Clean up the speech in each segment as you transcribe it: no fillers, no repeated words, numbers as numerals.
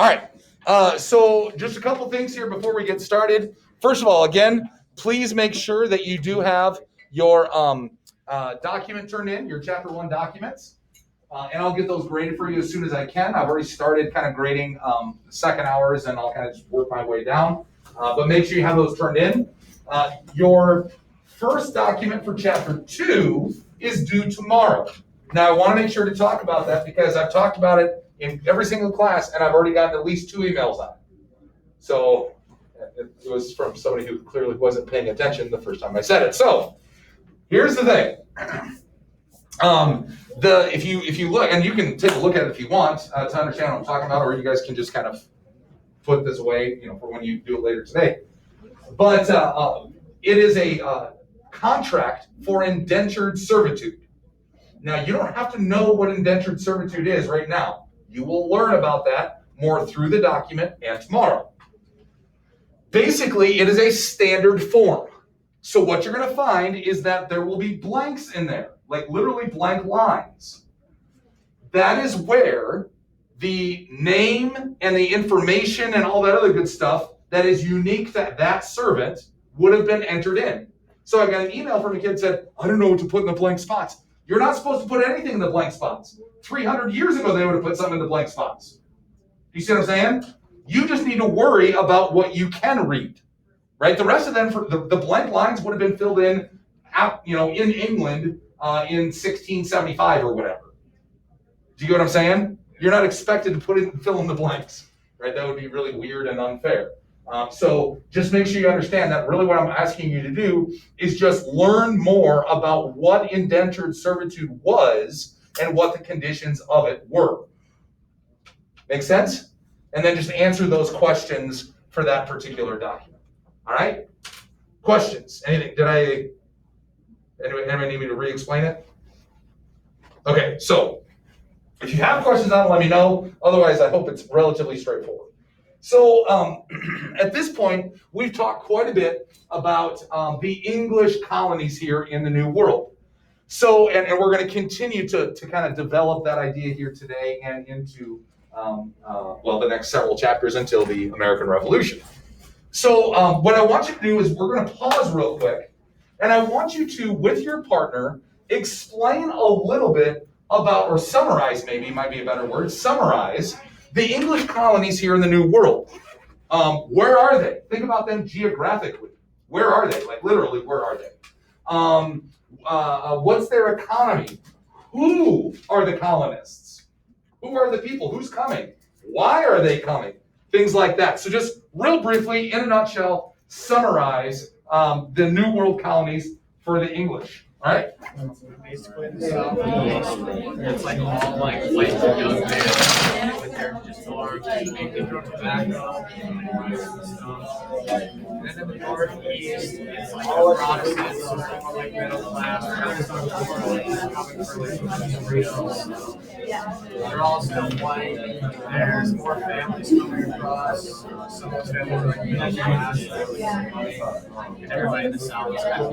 All right. So just a couple things here before we get started. First of all, again, please make sure that you do have your document turned in, your Chapter 1 documents. And I'll get those graded for you as soon as I can. I've already started kind of grading the second hours, and I'll kind of just work my way down. But make sure you have those turned in. Your first document for Chapter 2 is due tomorrow. Now, I want to make sure to talk about that because I've talked about it in every single class, and I've already gotten at least 2 emails on it. So it was from somebody who clearly wasn't paying attention the first time I said it. So here's the thing. If you look, and you can take a look at it if you want to understand what I'm talking about, or you guys can just kind of put this away, for when you do it later today. But it is a contract for indentured servitude. Now, you don't have to know what indentured servitude is right now. You will learn about that more through the document and tomorrow. Basically, it is a standard form. So what you're going to find is that there will be blanks in there, like literally blank lines. That is where the name and the information and all that other good stuff that is unique to that servant would have been entered in. So I got an email from a kid that said, I don't know what to put in the blank spots. You're not supposed to put anything in the blank spots. 300 years ago, they would have put something in the blank spots. You see what I'm saying? You just need to worry about what you can read, right? The rest of them, for the blank lines would have been filled in, in England in 1675 or whatever. Do you get what I'm saying? You're not expected to fill in the blanks, right? That would be really weird and unfair. So just make sure you understand that really what I'm asking you to do is just learn more about what indentured servitude was and what the conditions of it were. Make sense? And then just answer those questions for that particular document. All right? Questions? Anything? Anybody need me to re-explain it? Okay, so if you have questions on it, let me know. Otherwise, I hope it's relatively straightforward. So at this point, we've talked quite a bit about the English colonies here in the New World. So, and we're going to continue to kind of develop that idea here today and into, the next several chapters until the American Revolution. So what I want you to do is we're going to pause real quick, and I want you to, with your partner, explain a little bit about, or summarize maybe, might be a better word, summarize the English colonies here in the New World. Where are they? Think about them geographically. Where are they? Like literally, where are they? What's their economy? Who are the colonists? Who are the people? Who's coming? Why are they coming? Things like that. So just real briefly, in a nutshell, summarize the New World colonies for the English. All right? Basically in the Southeast, it's like all like white young men with their just arms making their tobacco and stuff. And then the Northeast is like the Protestants, so it's more like middle class, coming for freedom. They're all still white. There's more families coming across. Some of those families are like middle class. And everybody in the South is kind of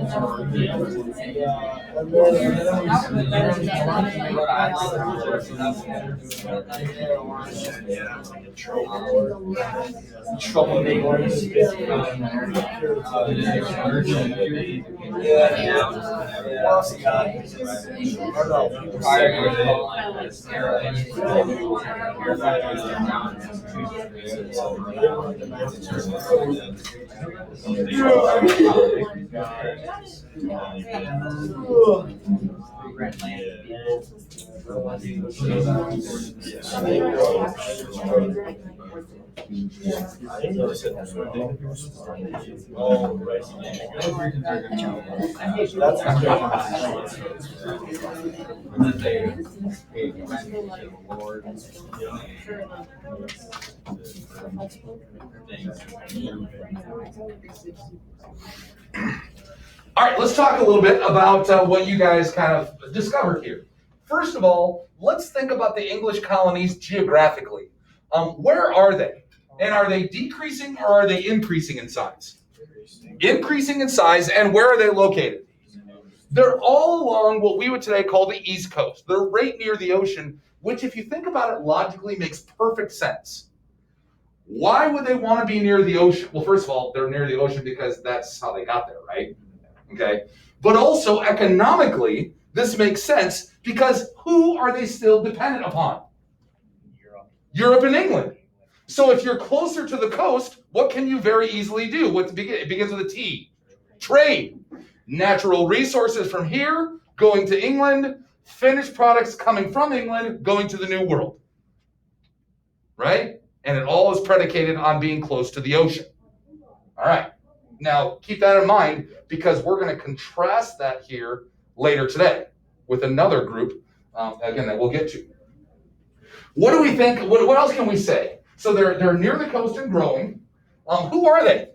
All right, let's talk a little bit about what you guys kind of discovered here. First of all, let's think about the English colonies geographically. Where are they? And are they decreasing or are they increasing in size? Increasing in size, and where are they located? They're all along what we would today call the East Coast. They're right near the ocean, which if you think about it logically makes perfect sense. Why would they want to be near the ocean? Well, first of all, they're near the ocean because that's how they got there, right? Okay. But also economically, this makes sense because who are they still dependent upon? Europe and England. So if you're closer to the coast, what can you very easily do? It begins with a T. Trade. Natural resources from here going to England, finished products coming from England going to the New World. Right? And it all is predicated on being close to the ocean. All right. Now, keep that in mind because we're going to contrast that here later today with another group, again, that we'll get to. What do we think? What else can we say? So they're near the coast and growing. Who are they?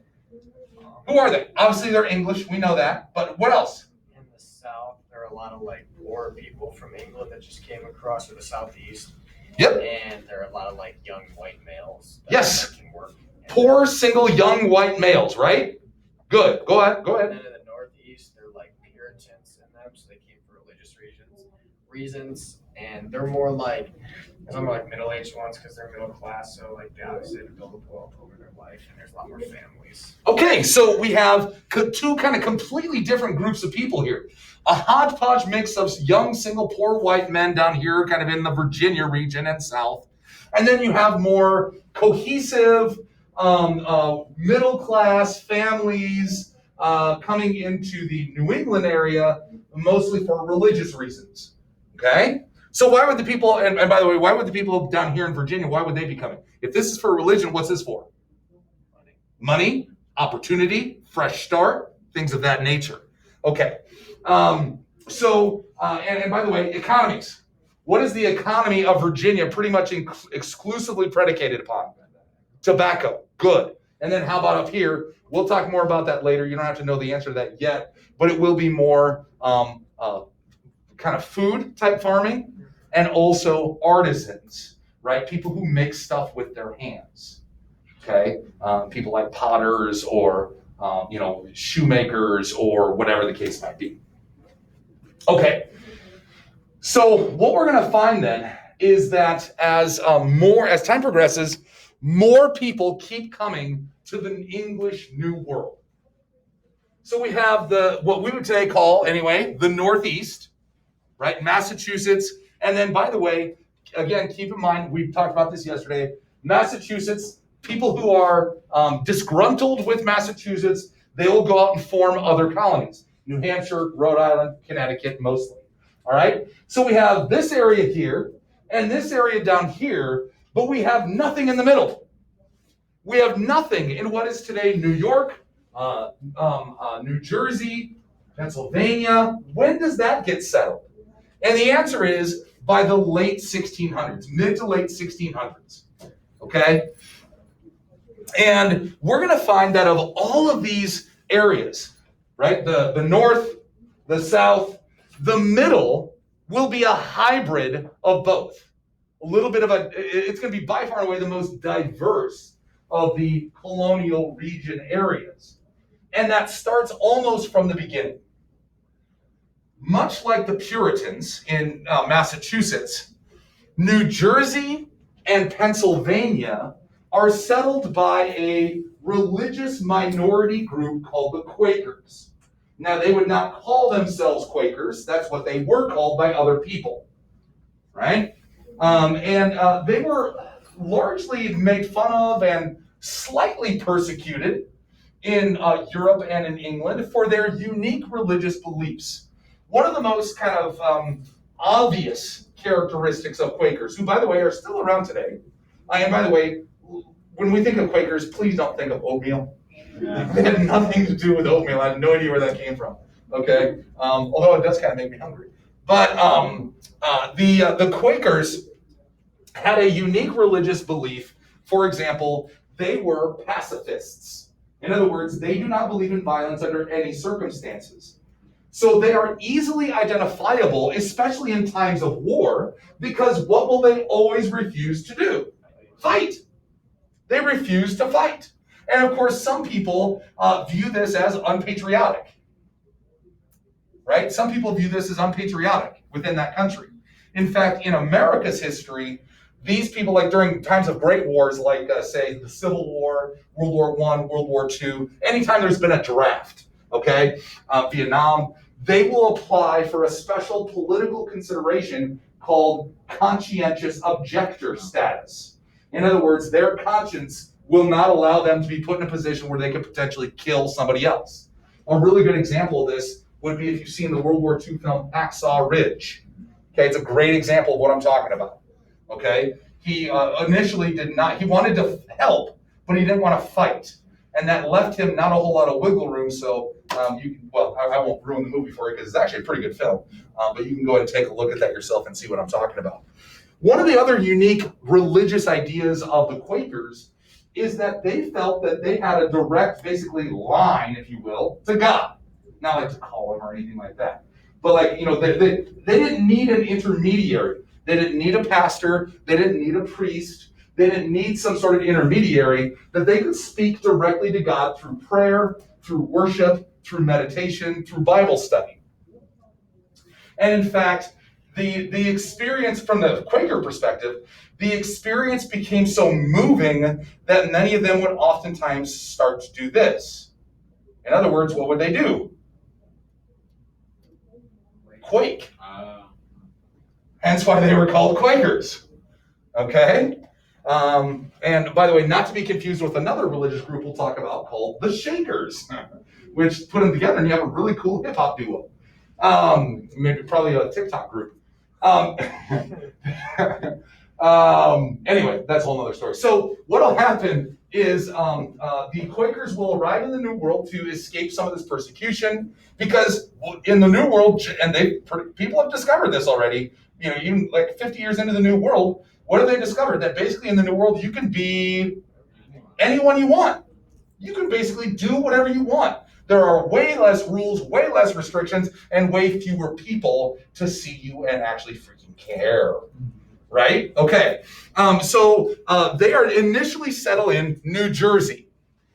Who are they? Obviously, they're English. We know that. But what else? In the south, there are a lot of like poor people from England that just came across, or the southeast. Yep. And there are a lot of like young white males yes. that can work. Poor, single, young white males, right? Good. Go ahead. And then in the northeast, they're like Puritans in them, so they came for religious reasons, and they're more like middle-aged ones because they're middle class, so like they obviously had to build up wealth over their life, and there's a lot more families. Okay, so we have two kind of completely different groups of people here. A hodgepodge mix of young, single, poor white men down here, kind of in the Virginia region and south. And then you have more cohesive, middle-class families coming into the New England area, mostly for religious reasons. Okay? So why would the people, and by the way, why would the people down here in Virginia, why would they be coming? If this is for religion, what's this for? Money, opportunity, fresh start, things of that nature. Okay. And by the way, economies. What is the economy of Virginia pretty much exclusively predicated upon? Tobacco. Good. And then how about up here? We'll talk more about that later. You don't have to know the answer to that yet, but it will be more kind of food type farming and also artisans, right? People who make stuff with their hands. Okay. People like potters or shoemakers or whatever the case might be. Okay, so what we're going to find then is that as time progresses, more people keep coming to the English New World. So we have what we would today call, anyway, the Northeast, right? Massachusetts, and then, by the way, again, keep in mind, we talked about this yesterday, Massachusetts, people who are disgruntled with Massachusetts, they will go out and form other colonies. New Hampshire, Rhode Island, Connecticut, mostly. All right? So we have this area here and this area down here, but we have nothing in the middle. We have nothing in what is today New York, New Jersey, Pennsylvania. When does that get settled? And the answer is by the late 1600s, mid to late 1600s. Okay? And we're going to find that of all of these areas, right? The north, the south, the middle will be a hybrid of both. A little bit of it's going to be by far and away the most diverse of the colonial region areas. And that starts almost from the beginning. Much like the Puritans in Massachusetts, New Jersey and Pennsylvania are settled by a religious minority group called the Quakers. Now, they would not call themselves Quakers. That's what they were called by other people, right? And they were largely made fun of and slightly persecuted in Europe and in England for their unique religious beliefs. One of the most kind of obvious characteristics of Quakers, who, by the way, are still around today, and by the way, when we think of Quakers, please don't think of oatmeal. They had nothing to do with oatmeal. I have no idea where that came from. Okay, although it does kind of make me hungry. But the Quakers had a unique religious belief. For example, they were pacifists. In other words, they do not believe in violence under any circumstances. So they are easily identifiable, especially in times of war, because what will they always refuse to do? Fight. They refuse to fight. And of course, some people view this as unpatriotic. Right? Some people view this as unpatriotic within that country. In fact, in America's history, these people, like during times of great wars, like say the Civil War, World War I, World War II, anytime there's been a draft, okay, Vietnam, they will apply for a special political consideration called conscientious objector status. In other words, their conscience will not allow them to be put in a position where they could potentially kill somebody else. A really good example of this would be if you've seen the World War II film Hacksaw Ridge. Okay, it's a great example of what I'm talking about. Okay, he initially did not, he wanted to help, but he didn't want to fight. And that left him not a whole lot of wiggle room. So I won't ruin the movie for you because it's actually a pretty good film. But you can go ahead and take a look at that yourself and see what I'm talking about. One of the other unique religious ideas of the Quakers is that they felt that they had a direct, basically, line, if you will, to God. Not like to call him or anything like that. But like, they didn't need an intermediary. They didn't need a pastor. They didn't need a priest. They didn't need some sort of intermediary, that they could speak directly to God through prayer, through worship, through meditation, through Bible study. And in fact, the experience from the Quaker perspective, the experience became so moving that many of them would oftentimes start to do this. In other words, what would they do? Quake. Hence why they were called Quakers. Okay? And by the way, not to be confused with another religious group we'll talk about called the Shakers, which put them together and you have a really cool hip hop duo. Probably a TikTok group. Anyway, that's a whole other story. So what'll happen is the Quakers will arrive in the New World to escape some of this persecution, because in the New World, and people have discovered this already, even like 50 years into the New World, what have they discovered? That basically in the New World, you can be anyone you want. You can basically do whatever you want. There are way less rules, way less restrictions, and way fewer people to see you and actually freaking care. Right? Okay. So they are initially settled in New Jersey,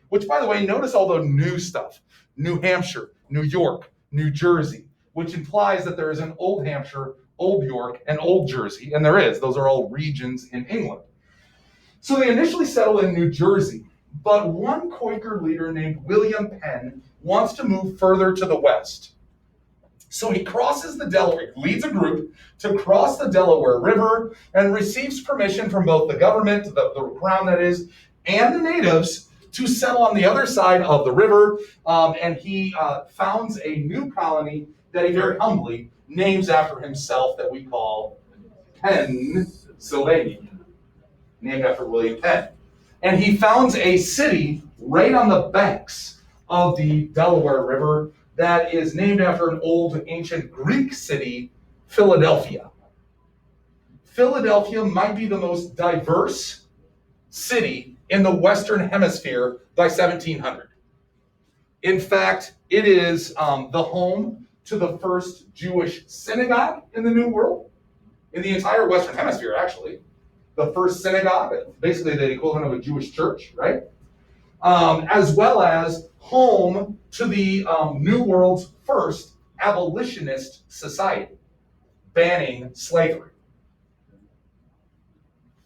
which, by the way, notice all the new stuff. New Hampshire, New York, New Jersey, which implies that there is an Old Hampshire, Old York, and Old Jersey. And there is. Those are all regions in England. So they initially settle in New Jersey. But one Quaker leader named William Penn wants to move further to the west. So he crosses the Delaware, leads a group to cross the Delaware River and receives permission from both the government, the crown that is, and the natives to settle on the other side of the river. And he founds a new colony that he very humbly names after himself that we call Pennsylvania, named after William Penn. And he founds a city right on the banks of the Delaware River that is named after an old ancient Greek city, Philadelphia. Philadelphia might be the most diverse city in the Western Hemisphere by 1700. In fact, it is the home to the first Jewish synagogue in the New World, in the entire Western Hemisphere, actually. The first synagogue, basically the equivalent of a Jewish church, right? As well as home to the New World's first abolitionist society, banning slavery.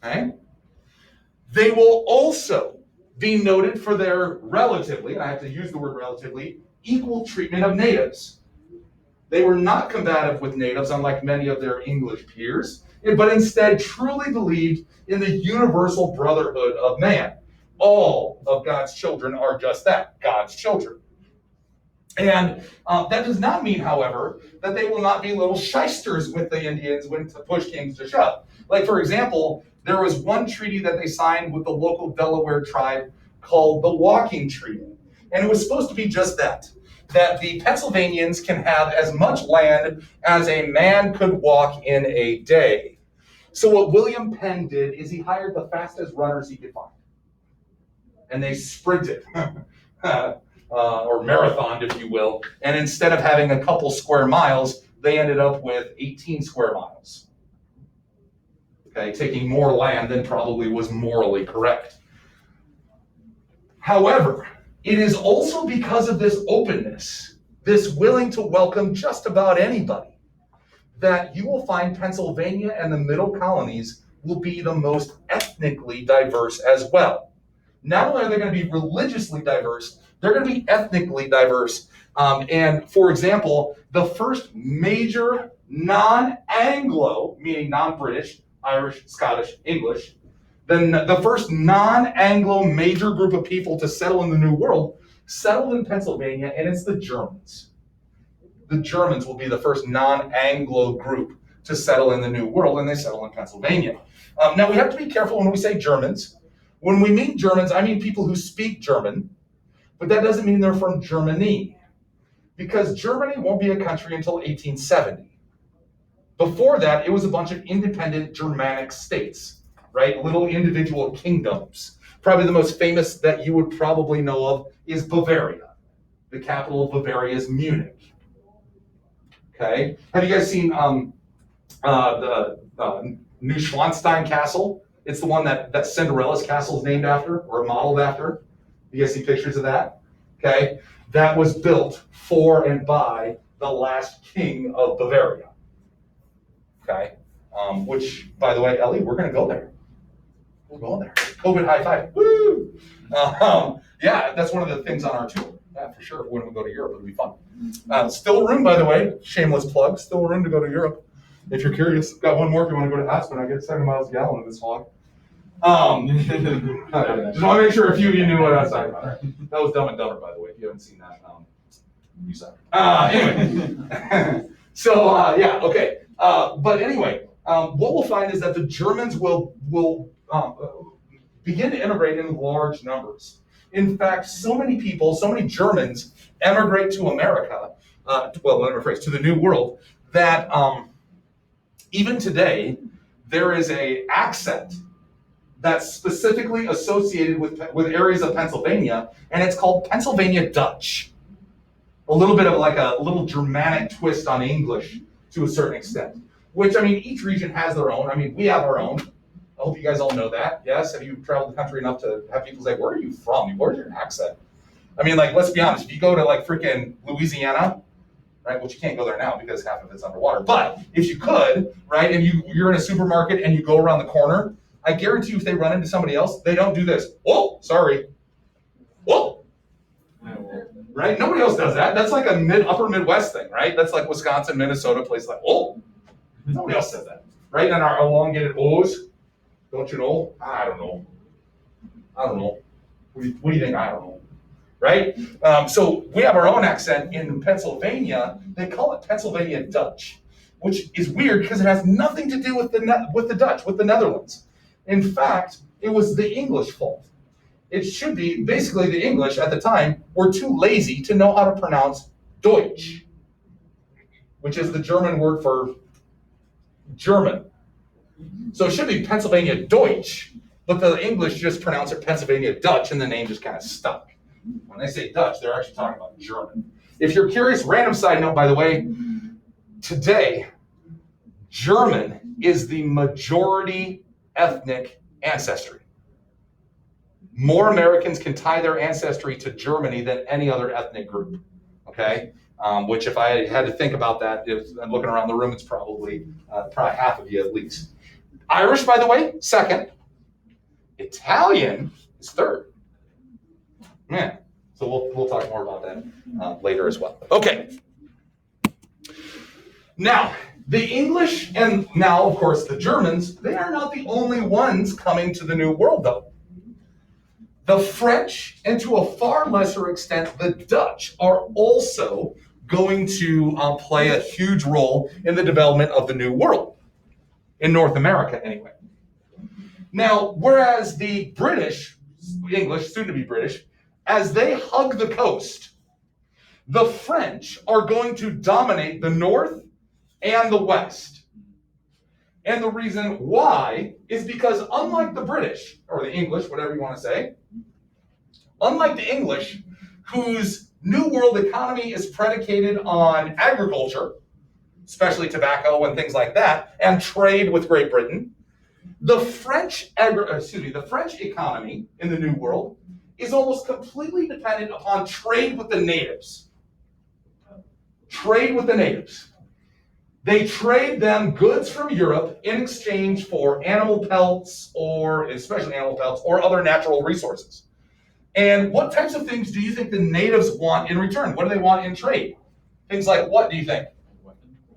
Okay? They will also be noted for their relatively, and I have to use the word relatively, equal treatment of natives. They were not combative with natives, unlike many of their English peers, but instead truly believed in the universal brotherhood of man. All of God's children are just that, God's children. And that does not mean, however, that they will not be little shysters with the Indians when push came to shove. Like, for example, there was one treaty that they signed with the local Delaware tribe called the Walking Treaty. And it was supposed to be just that the Pennsylvanians can have as much land as a man could walk in a day. So what William Penn did is he hired the fastest runners he could find. And they sprinted, or marathoned, if you will. And instead of having a couple square miles, they ended up with 18 square miles. Okay, taking more land than probably was morally correct. However, it is also because of this openness, this willing to welcome just about anybody, that you will find Pennsylvania and the middle colonies will be the most ethnically diverse as well. Not only are they going to be religiously diverse, they're going to be ethnically diverse. And for example, the first major non-Anglo, meaning non-British, Irish, Scottish, English, then the first non-Anglo major group of people to settle in the New World settled in Pennsylvania, and it's the Germans. The Germans will be the first non-Anglo group to settle in the New World, and they settle in Pennsylvania. Now, we have to be careful when we say Germans. When we mean Germans, I mean people who speak German, but that doesn't mean they're from Germany, because Germany won't be a country until 1870. Before that, it was a bunch of independent Germanic states, right? Little individual kingdoms. Probably the most famous that you would probably know of is Bavaria. The capital of Bavaria is Munich. Okay, have you guys seen the Neuschwanstein Castle? It's the one that Cinderella's castle is named after or modeled after. You guys see pictures of that? Okay, that was built for and by the last king of Bavaria. Okay, which, by the way, Ellie, we're gonna go there. We're going there. COVID high five. Woo! Yeah, that's one of the things on our tour. Yeah, for sure. When we go to Europe, it'll be fun. Still room, by the way. Shameless plug. Still room to go to Europe. If you're curious, got one more if you want to go to Aspen. I get 7 miles a gallon of this hog. Just want to make sure a few of you knew what I was talking about. That was Dumb and Dumber, by the way. If you haven't seen that, you suck. Anyway, so yeah, okay. But anyway, what we'll find is that the Germans will begin to immigrate in large numbers. In fact, so many people, so many Germans emigrate to America, to the New World, that even today, there is an accent that's specifically associated with areas of Pennsylvania, and it's called Pennsylvania Dutch. A little bit of like a little Germanic twist on English to a certain extent, which, I mean, each region has their own. I mean, we have our own. I hope you guys all know that. Yes, have you traveled the country enough to have people say, where are you from? Where's your accent? I mean, like, let's be honest. If you go to like freaking Louisiana, right, which you can't go there now because half of it's underwater, but if you could, right, and you're in a supermarket and you go around the corner, I guarantee you if they run into somebody else, they don't do this. Whoa, sorry. Whoa. Right? Nobody else does that. That's like a upper Midwest thing, right? That's like Wisconsin, Minnesota, place like, whoa. Nobody else says that, right? And our elongated O's. Don't you know? I don't know. What do you think? I don't know. Right? So we have our own accent in Pennsylvania. They call it Pennsylvania Dutch, which is weird because it has nothing to do with the Dutch, with the Netherlands. In fact, it was the English fault. It should be, basically the English at the time were too lazy to know how to pronounce Deutsch, which is the German word for German. So it should be Pennsylvania Deutsch, but the English just pronounce it Pennsylvania Dutch, and the name just kind of stuck. When they say Dutch, they're actually talking about German. If you're curious, random side note, by the way, today, German is the majority ethnic ancestry. More Americans can tie their ancestry to Germany than any other ethnic group, okay? Which if I had to think about that, I'm looking around the room, it's probably half of you at least. Irish, by the way, second. Italian is third. Man, so we'll talk more about that later as well. Okay. Now, the English and now, of course, the Germans, they are not the only ones coming to the New World, though. The French, and to a far lesser extent, the Dutch, are also going to play a huge role in the development of the New World, in North America anyway. Now, whereas the British, English, soon to be British, as they hug the coast, the French are going to dominate the North and the West. And the reason why is because unlike the British, or the English, whatever you want to say, unlike the English, whose New World economy is predicated on agriculture, especially tobacco and things like that, and trade with Great Britain, the French economy in the New World is almost completely dependent upon trade with the natives. Trade with the natives. They trade them goods from Europe in exchange for animal pelts, or especially animal pelts, or other natural resources. And what types of things do you think the natives want in return? What do they want in trade? Things like what do you think?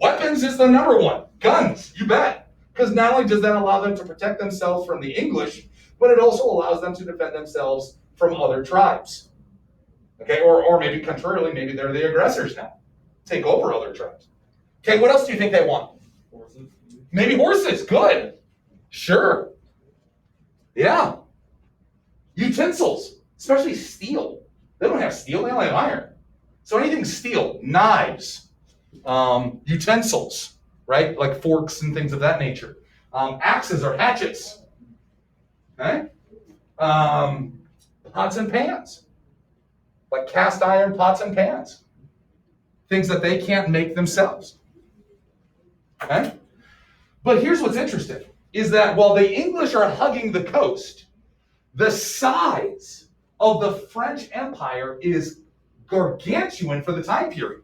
Weapons is the number one. Guns, you bet. Because not only does that allow them to protect themselves from the English, but it also allows them to defend themselves from other tribes. Okay, or maybe contrarily, maybe they're the aggressors now. Take over other tribes. Okay, what else do you think they want? Horses. Maybe horses, good. Sure. Yeah. Utensils, especially steel. They don't have steel, they only have iron. So anything steel, knives, utensils, right? Like forks and things of that nature. Axes or hatchets. Okay? Pots and pans. Like cast iron pots and pans. Things that they can't make themselves. Okay? But here's what's interesting, is that while the English are hugging the coast, the size of the French Empire is gargantuan for the time period.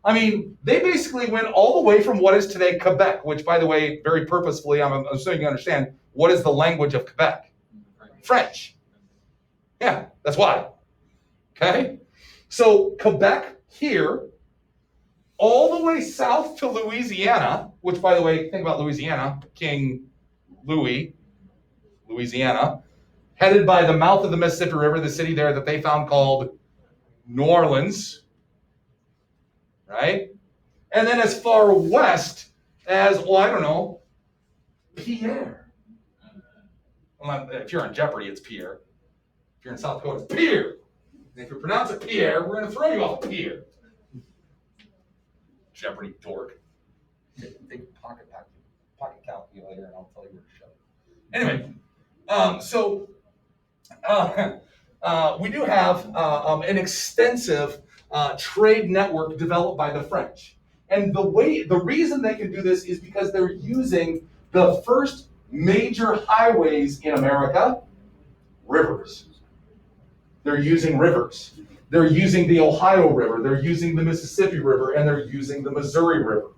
I mean, they basically went all the way from what is today Quebec, which, by the way, very purposefully, I'm assuming you understand, what is the language of Quebec? French. Yeah, that's why. Okay? So Quebec here, all the way south to Louisiana, which, by the way, think about Louisiana, King Louis, Louisiana, headed by the mouth of the Mississippi River, the city there that they found called New Orleans, right? And then as far west as, well, I don't know, Pierre. Well, if you're on Jeopardy, it's Pierre. If you're in South Dakota, it's Pierre. And if you pronounce it Pierre, we're going to throw you off of Pierre. Jeopardy dork. Take pocket count you later, and I'll tell you where to shove it. Anyway, we do have an extensive trade network developed by the French. And the reason they can do this is because they're using the first major highways in America, rivers. They're using rivers. They're using the Ohio River, they're using the Mississippi River, and they're using the Missouri River.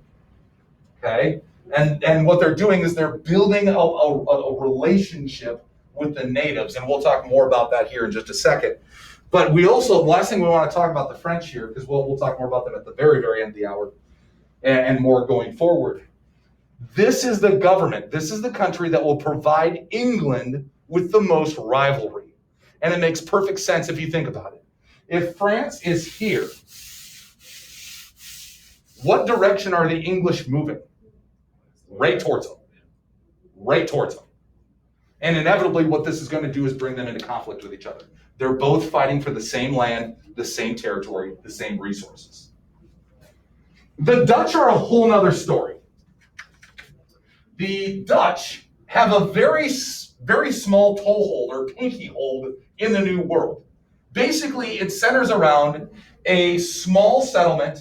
Okay? And what they're doing is they're building a relationship with the natives, and we'll talk more about that here in just a second. But we also, the last thing we want to talk about the French here, because we'll talk more about them at the very, very end of the hour, and more going forward. This is the government, this is the country that will provide England with the most rivalry. And it makes perfect sense if you think about it. If France is here, what direction are the English moving? Right towards them. Right towards them. And inevitably, what this is going to do is bring them into conflict with each other. They're both fighting for the same land, the same territory, the same resources. The Dutch are a whole nother story. The Dutch have a very, very small toehold or pinky hold in the New World. Basically, it centers around a small settlement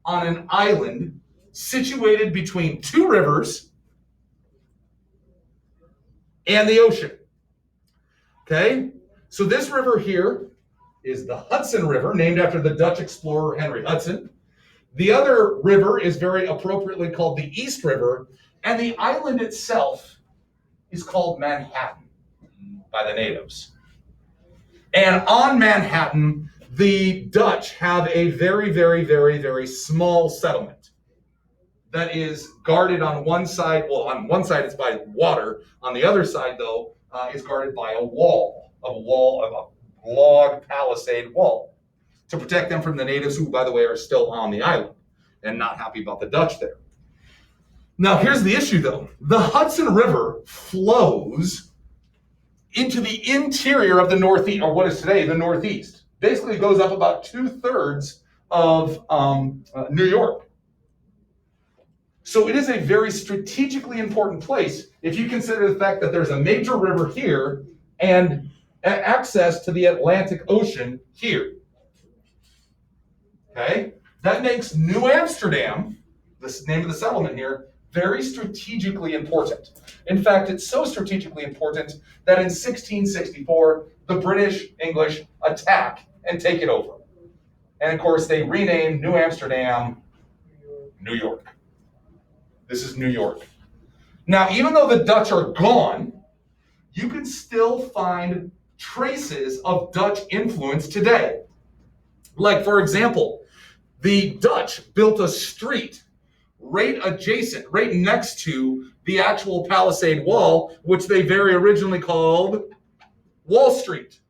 on an island situated between two rivers and the ocean. Okay? So this river here is the Hudson River, named after the Dutch explorer Henry Hudson. The other river is very appropriately called the East River, and the island itself is called Manhattan by the natives. And on Manhattan, the Dutch have a very, very, very, very small settlement that is guarded on one side. Well, on one side it's by water. On the other side, though, is guarded by a log palisade wall to protect them from the natives who, by the way, are still on the island and not happy about the Dutch there. Now, here's the issue, though. The Hudson River flows into the interior of the Northeast, or what is today the Northeast. Basically, it goes up about 2/3 of New York. So it is a very strategically important place if you consider the fact that there's a major river here and access to the Atlantic Ocean here. Okay? That makes New Amsterdam, the name of the settlement here, very strategically important. In fact, it's so strategically important that in 1664, the British English attack and take it over. And of course, they renamed New Amsterdam, New York. This is New York. Now, even though the Dutch are gone, you can still find traces of Dutch influence today. Like, for example, the Dutch built a street right adjacent, right next to the actual Palisade Wall, which they very originally called Wall Street.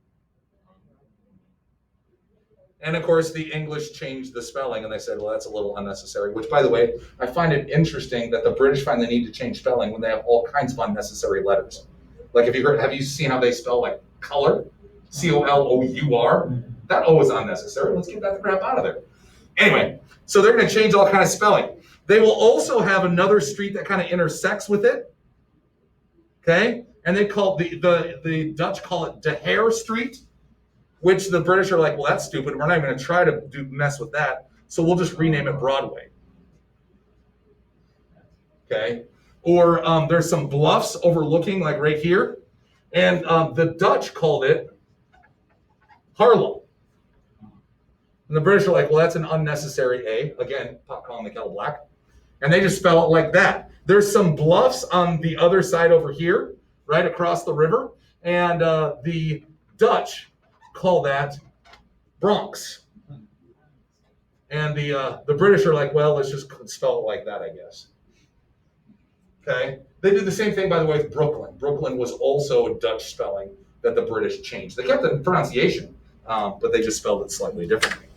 And of course, the English changed the spelling and they said, well, that's a little unnecessary, which, by the way, I find it interesting that the British find the need to change spelling when they have all kinds of unnecessary letters. Like, have you seen how they spell like color? C-O-L-O-U-R? That O is unnecessary. Let's get that crap out of there. Anyway, so they're going to change all kind of spelling. They will also have another street that kind of intersects with it. Okay? And they call the Dutch call it De Heer Street, which the British are like, well, that's stupid. We're not even going to try to mess with that. So we'll just rename it Broadway. Okay? Or there's some bluffs overlooking, like right here. And the Dutch called it Harlem. And the British are like, well, that's an unnecessary A. Again, pot calling the kettle black. And they just spell it like that. There's some bluffs on the other side over here, right across the river. And the Dutch call that Bronx. And the British are like, well, let's just spell it like that, I guess. Okay? They did the same thing, by the way, with Brooklyn. Brooklyn was also a Dutch spelling that the British changed. They kept the pronunciation, but they just spelled it slightly differently.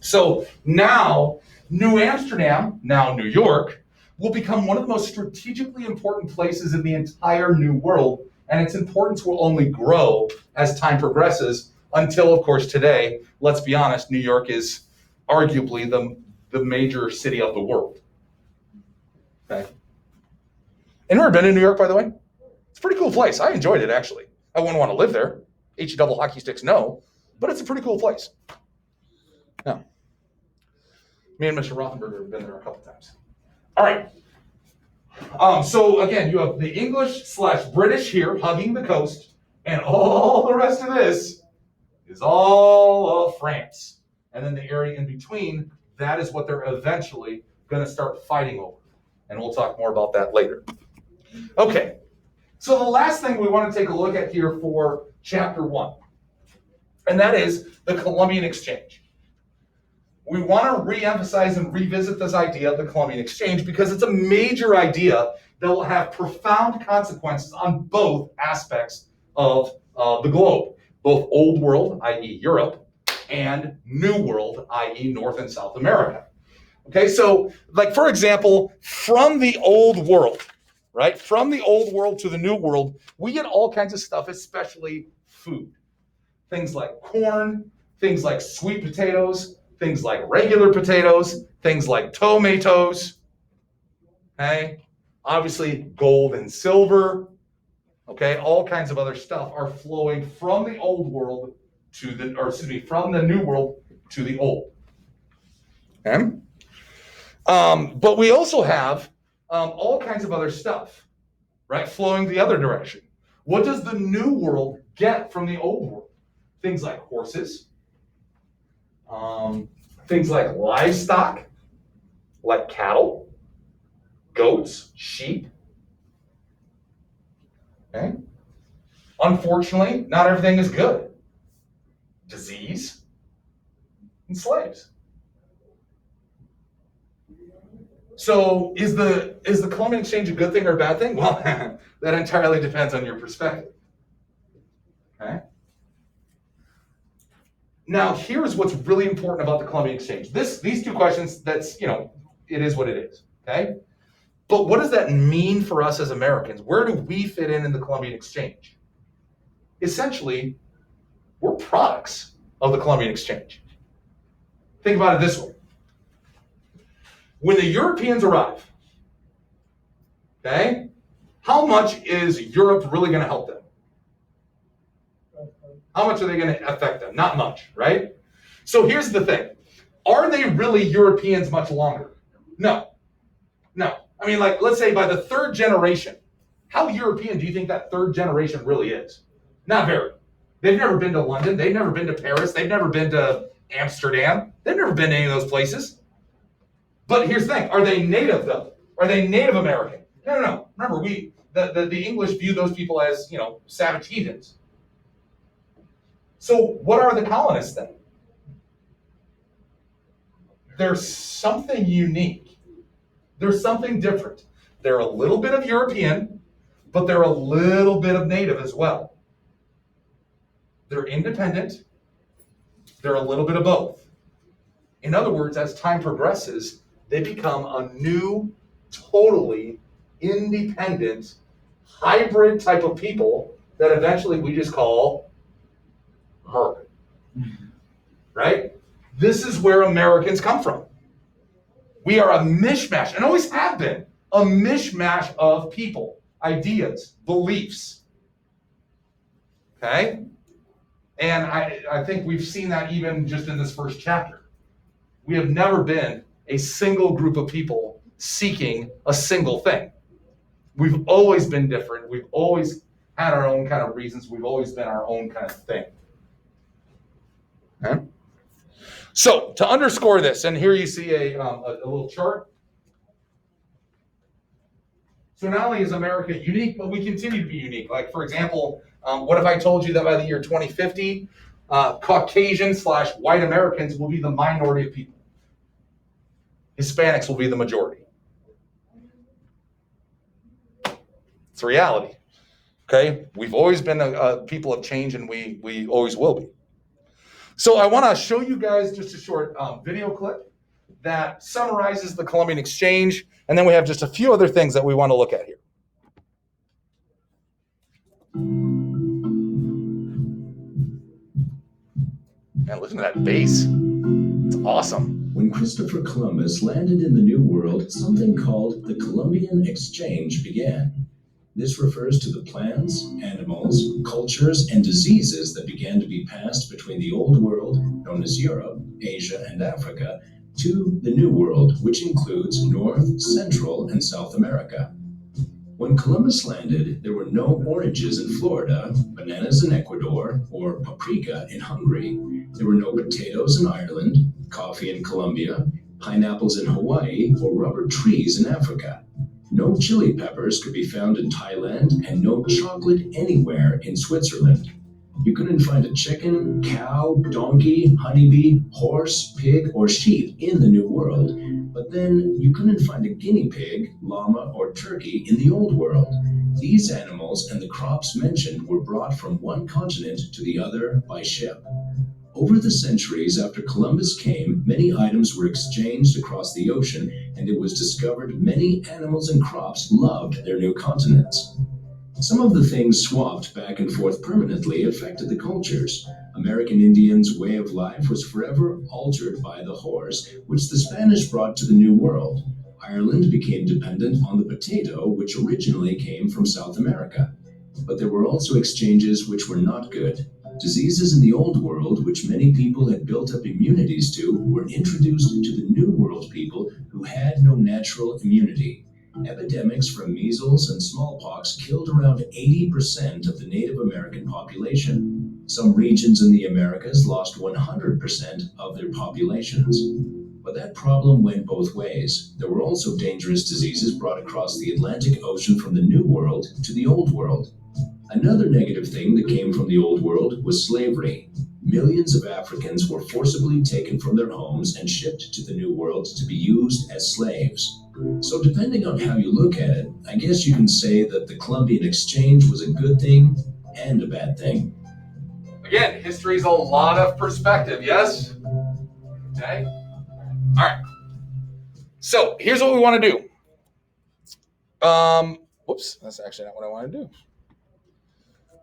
So now, New Amsterdam, now New York, will become one of the most strategically important places in the entire New World, and its importance will only grow as time progresses until, of course, today, let's be honest, New York is arguably the major city of the world. Okay. Anyone ever been to New York, by the way? It's a pretty cool place. I enjoyed it, actually. I wouldn't want to live there. H double hockey sticks, no. But it's a pretty cool place. Yeah. Me and Mr. Rothenberger have been there a couple times. All right. So again, you have the English/British here hugging the coast, and all the rest of this is all of France. And then the area in between, that is what they're eventually going to start fighting over. And we'll talk more about that later. Okay. So the last thing we want to take a look at here for chapter 1, and that is the Columbian Exchange. We want to re-emphasize and revisit this idea of the Columbian Exchange because it's a major idea that will have profound consequences on both aspects of the globe, both Old World, i.e. Europe, and New World, i.e. North and South America. Okay, so like, for example, from the Old World, right, from the Old World to the New World, we get all kinds of stuff, especially food. Things like corn, things like sweet potatoes, things like regular potatoes, things like tomatoes, okay? Obviously, gold and silver, okay? All kinds of other stuff are flowing from the Old World to from the New World to the Old, okay? But we also have all kinds of other stuff, right? Flowing the other direction. What does the New World get from the Old World? Things like horses, things like livestock, like cattle, goats, sheep. Okay? Unfortunately, not everything is good. Disease and slaves. So is the Columbian Exchange a good thing or a bad thing? Well, that entirely depends on your perspective. Okay? Now, here's what's really important about the Columbian Exchange. These two questions, that's, it is what it is, okay? But what does that mean for us as Americans? Where do we fit in the Columbian Exchange? Essentially, we're products of the Columbian Exchange. Think about it this way. When the Europeans arrive, okay, how much is Europe really going to help them? How much are they going to affect them? Not much, right? So here's the thing. Are they really Europeans much longer? No. I mean, like, let's say by the third generation, how European do you think that third generation really is? Not very. They've never been to London. They've never been to Paris. They've never been to Amsterdam. They've never been to any of those places. But here's the thing. Are they native, though? Are they Native American? No. Remember, the English view those people as, savage heathens. So what are the colonists then? There's something unique. There's something different. They're a little bit of European, but they're a little bit of Native as well. They're independent. They're a little bit of both. In other words, as time progresses, they become a new, totally independent, hybrid type of people that eventually we just call American. Right? This is where Americans come from. We are a mishmash, and always have been, a mishmash of people, ideas, beliefs. Okay? And I think we've seen that even just in this first chapter. We have never been a single group of people seeking a single thing. We've always been different. We've always had our own kind of reasons. We've always been our own kind of thing. Okay? So to underscore this, and here you see a little chart. So not only is America unique, but we continue to be unique. Like, for example, what if I told you that by the year 2050, Caucasian/white Americans will be the minority of people? Hispanics will be the majority. It's a reality. Okay? We've always been a people of change, and we always will be. So I want to show you guys just a short video clip that summarizes the Columbian Exchange, and then we have just a few other things that we want to look at here. Man, listen to that bass. It's awesome. When Christopher Columbus landed in the New World, something called the Columbian Exchange began. This refers to the plants, animals, cultures, and diseases that began to be passed between the Old World, known as Europe, Asia, and Africa, to the New World, which includes North, Central, and South America. When Columbus landed, there were no oranges in Florida, bananas in Ecuador, or paprika in Hungary. There were no potatoes in Ireland, coffee in Colombia, pineapples in Hawaii, or rubber trees in Africa. No chili peppers could be found in Thailand, and no chocolate anywhere in Switzerland. You couldn't find a chicken, cow, donkey, honeybee, horse, pig, or sheep in the New World, but then you couldn't find a guinea pig, llama, or turkey in the Old World. These animals and the crops mentioned were brought from one continent to the other by ship. Over the centuries after Columbus came, many items were exchanged across the ocean, and it was discovered many animals and crops loved their new continents. Some of the things swapped back and forth permanently affected the cultures. American Indians' way of life was forever altered by the horse, which the Spanish brought to the New World. Ireland became dependent on the potato, which originally came from South America. But there were also exchanges which were not good. Diseases in the Old World, which many people had built up immunities to, were introduced to the New World people who had no natural immunity. Epidemics from measles and smallpox killed around 80% of the Native American population. Some regions in the Americas lost 100% of their populations. But that problem went both ways. There were also dangerous diseases brought across the Atlantic Ocean from the New World to the Old World. Another negative thing that came from the Old World was slavery. Millions of Africans were forcibly taken from their homes and shipped to the New World to be used as slaves. So depending on how you look at it, I guess you can say that the Columbian Exchange was a good thing and a bad thing. Again, history's a lot of perspective, yes? Okay? All right. So here's what we want to do. Whoops, that's actually not what I want to do.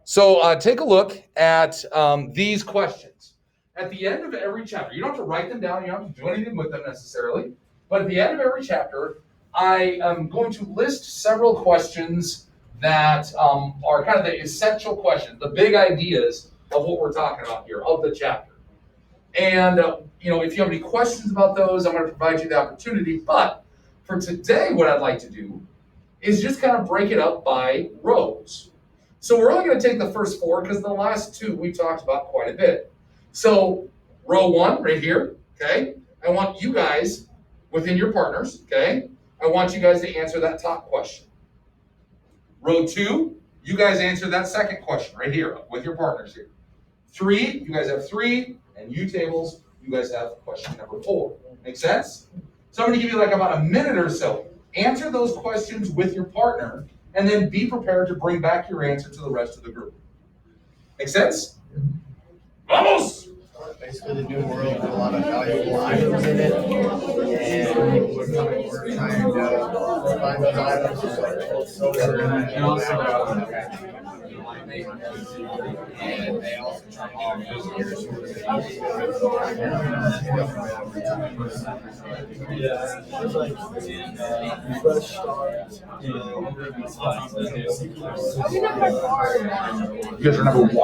So take a look at these questions. At the end of every chapter, you don't have to write them down, you don't have to do anything with them necessarily, but at the end of every chapter, I am going to list several questions that are kind of the essential questions, the big ideas of what we're talking about here, of the chapter. And if you have any questions about those, I'm going to provide you the opportunity. But for today, what I'd like to do is just kind of break it up by rows. So we're only going to take the first four because the last two we talked about quite a bit. So row one right here, okay? I want you guys within your partners, okay? I want you guys to answer that top question. Row 2, you guys answer that second question right here with your partners here. 3, you guys have 3, and you tables, you guys have question number 4. Make sense? So I'm going to give you like about a minute or so. Answer those questions with your partner, and then be prepared to bring back your answer to the rest of the group. Make sense? Vamos! Basically, the new world with a lot of valuable items in it, and we're trying to find those items, gold, silver, and also and they also try to There's like fresh start. You guys are number 1.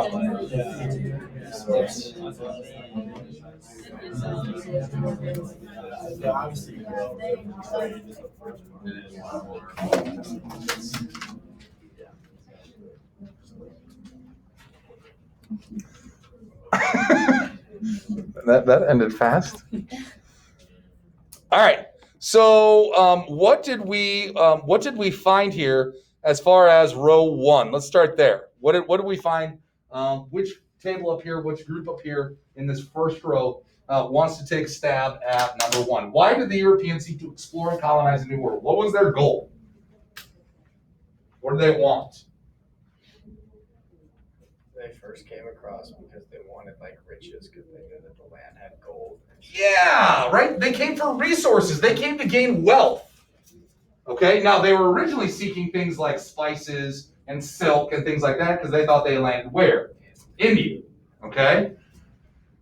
That ended fast. All right. So what did we find here as far as row 1? Let's start there. What did we find? Which table up here, which group up here in this first row wants to take a stab at number 1? Why did the Europeans seek to explore and colonize the New World? What was their goal? What did they want? They first came across because they wanted like riches because they knew that the land had gold. Yeah, right? They came for resources. They came to gain wealth. Okay, now they were originally seeking things like spices and silk and things like that because they thought they landed where? India. Okay?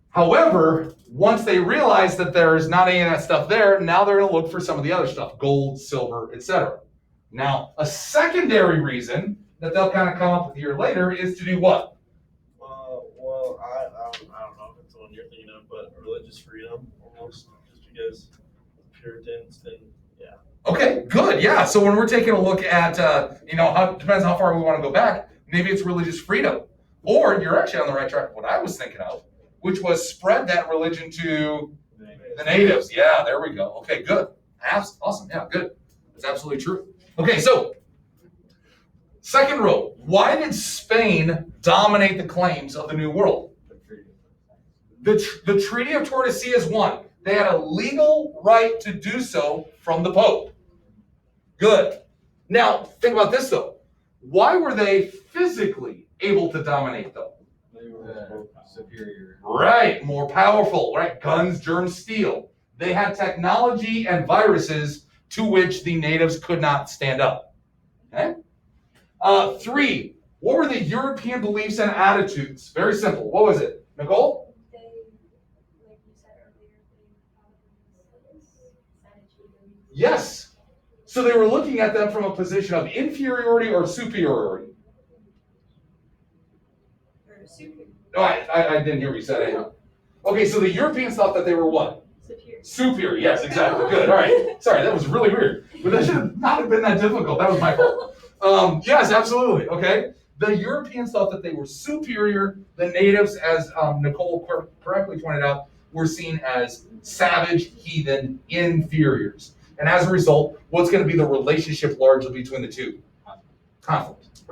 However, once they realized that there's not any of that stuff there, now they're going to look for some of the other stuff, gold, silver, etc. Now, a secondary reason that they'll kind of come up with a year later is to do what? Well, I don't know if it's the one you're thinking of, but religious freedom almost, just because Puritans and yeah. Okay, good. Yeah. So when we're taking a look at, depends how far we want to go back. Maybe it's religious freedom, or you're actually on the right track. What I was thinking of, which was spread that religion to the natives. Yeah, there we go. Okay, good. Awesome. Yeah, good. That's absolutely true. Okay, so second row. Why did Spain dominate the claims of the New World? The Treaty of Tordesillas won. They had a legal right to do so from the Pope. Good. Now, think about this, though. Why were they physically able to dominate, though? They were superior. Right, more powerful, right? Guns, germs, steel. They had technology and viruses to which the natives could not stand up. Okay? 3, what were the European beliefs and attitudes? Very simple. What was it? Nicole? Like you said earlier, Yes. So they were looking at them from a position of inferiority or superiority. No, I didn't hear what you said. Okay, so the Europeans thought that they were what? Superior. Yes, exactly. Good. All right. Sorry, that was really weird. But that should not have been that difficult. That was my fault. Yes, absolutely. Okay. The Europeans thought that they were superior. The natives, as Nicole correctly pointed out, were seen as savage, heathen, inferiors. And as a result, what's going to be the relationship largely between the two? Conflict.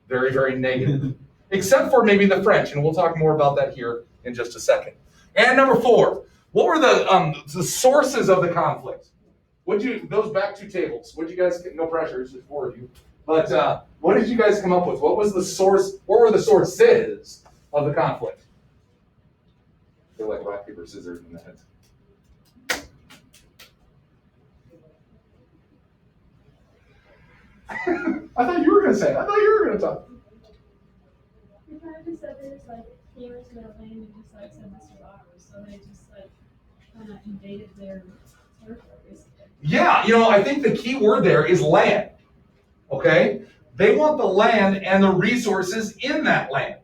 Very, very negative. Except for maybe the French, and we'll talk more about that here in just a second. And number 4, what were the sources of the conflict? Those back 2 tables, what'd you guys, no pressure, it's just 4 of you. But what did you guys come up with? What were the sources of the conflict? I feel like rock, paper, scissors in the head. I thought you were going to say it. I thought you were going to talk. We kind of just said they just came into their land and just said this was ours. So they just kind of invaded their territory, basically. Yeah, I think the key word there is land. Okay? They want the land and the resources in that land.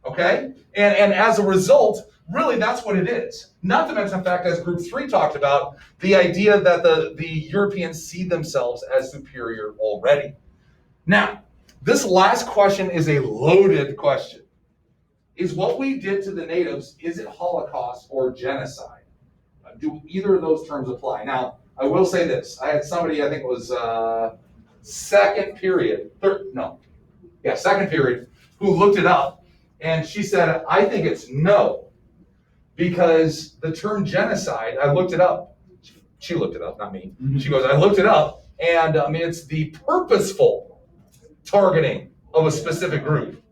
Okay? And as a result, really that's what it is. Not to mention the fact, as group 3 talked about, the idea that the Europeans see themselves as superior already. Now, this last question is a loaded question. Is what we did to the natives, is it Holocaust or genocide? Do either of those terms apply? Now, I will say this. I had somebody, I think it was second period, second period, who looked it up. And she said, I think it's no, because the term genocide, I looked it up. She looked it up, not me. She goes, I looked it up, and it's the purposeful targeting of a specific group.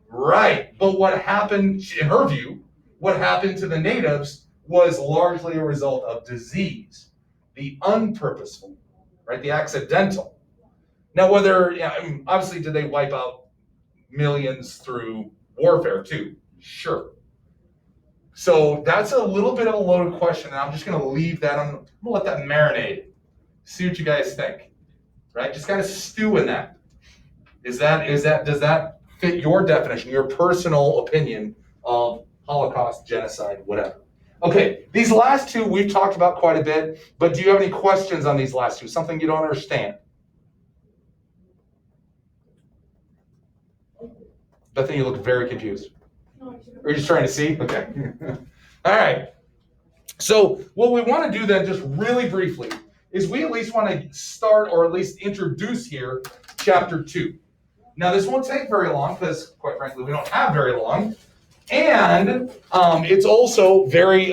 Right, but what happened, in her view, what happened to the natives was largely a result of disease, the unpurposeful, right, the accidental. Now, obviously, did they wipe out millions through warfare too? Sure. So that's a little bit of a loaded question, and I'm just going to leave that on. I'm going to let that marinate. See what you guys think, right? Just kind of stew in that. Does that fit your definition, your personal opinion of Holocaust, genocide, whatever? Okay, these last two we've talked about quite a bit, but do you have any questions on these last two? Something you don't understand? Bethany, you look very confused. Are you just trying to see? Okay. All right. So what we want to do then, just really briefly, is we at least want to start, or at least introduce here, chapter 2. Now, this won't take very long because, quite frankly, we don't have very long. And it's also very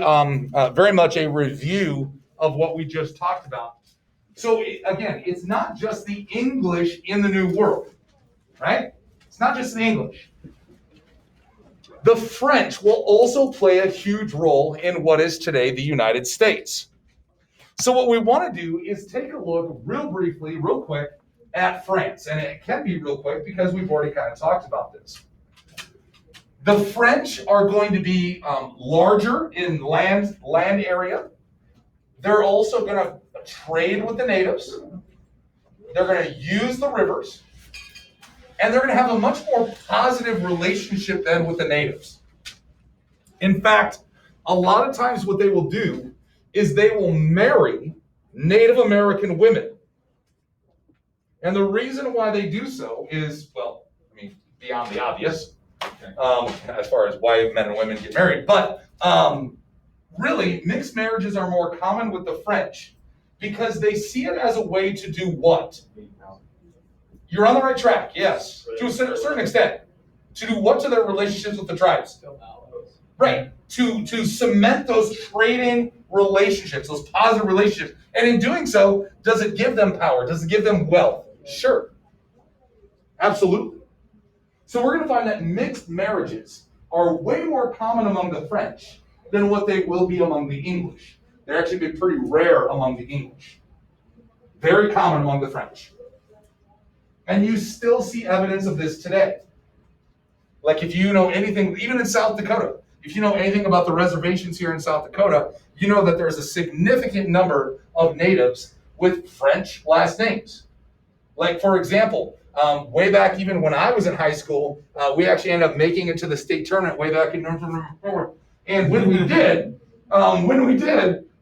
much a review of what we just talked about. So, again, it's not just the English in the New World, right? It's not just the English. The French will also play a huge role in what is today the United States. So what we want to do is take a look real briefly, real quick, at France. And it can be real quick because we've already kind of talked about this. The French are going to be larger in land area. They're also going to trade with the natives. They're going to use the rivers. And they're going to have a much more positive relationship then with the natives. In fact, a lot of times what they will do is they will marry Native American women. And the reason why they do so is, well, I mean, beyond the obvious, as far as why men and women get married. But really, mixed marriages are more common with the French because they see it as a way to do what? You're on the right track, yes, to a certain extent. To do what to their relationships with the tribes? Right, to cement those trading relationships, those positive relationships. And in doing so, does it give them power? Does it give them wealth? Sure, absolutely. So we're going to find that mixed marriages are way more common among the French than what they will be among the English. They're actually be pretty rare among the English. Very common among the French. And you still see evidence of this today. Like if you know anything, even in South Dakota, if you know anything about the reservations here in South Dakota, you know that there's a significant number of natives with French last names. Like for example, way back even when I was in high school, we actually ended up making it to the state tournament way back in November. And when we did,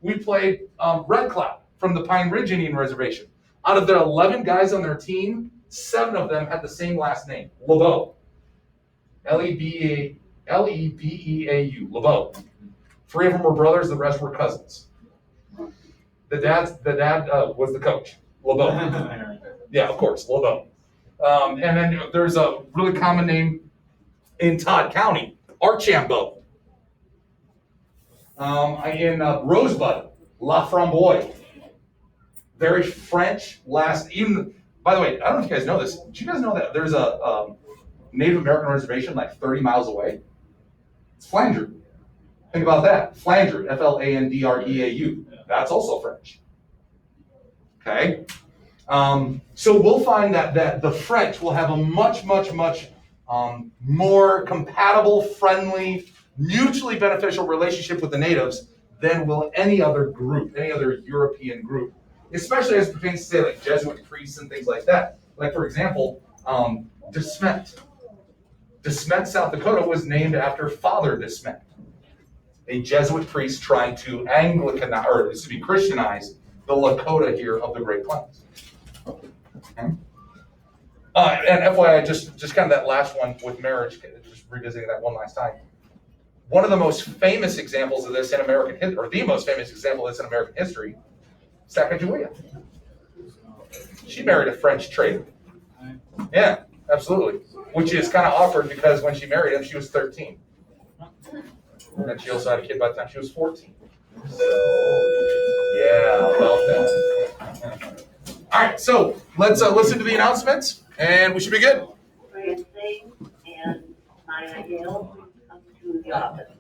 we played Red Cloud from the Pine Ridge Indian Reservation. Out of their 11 guys on their team, 7 of them had the same last name, LeBeau. Lebeau, LeBeau. 3 of them were brothers, the rest were cousins. The dad was the coach, LeBeau. Yeah, of course, LeBeau. And then there's a really common name in Todd County, Archambault. In Rosebud, La Framboise. Very French last, even, by the way, I don't know if you guys know this. Did you guys know that there's a Native American reservation like 30 miles away? It's Flandreau. Think about that. Flandreau, Flandreau. That's also French. Okay? So we'll find that the French will have a much more compatible, friendly, mutually beneficial relationship with the natives than will any other group, any other European group. Especially as it pertains to, say, like Jesuit priests and things like that. Like, for example, De Smet. De Smet, South Dakota was named after Father De Smet, a Jesuit priest trying to Christianize the Lakota here of the Great Plains. Okay. And FYI, just kind of that last one with marriage, just revisiting that one last time. One of the most famous examples of this in American history, or the most famous example of this in American history, Sacagawea. She married a French trader. Yeah, absolutely. Which is kind of awkward because when she married him, she was 13. And then she also had a kid by the time she was 14. So, yeah, about that. All right, so let's listen to the announcements, and we should be good. Francine and Maya Hill come to the office.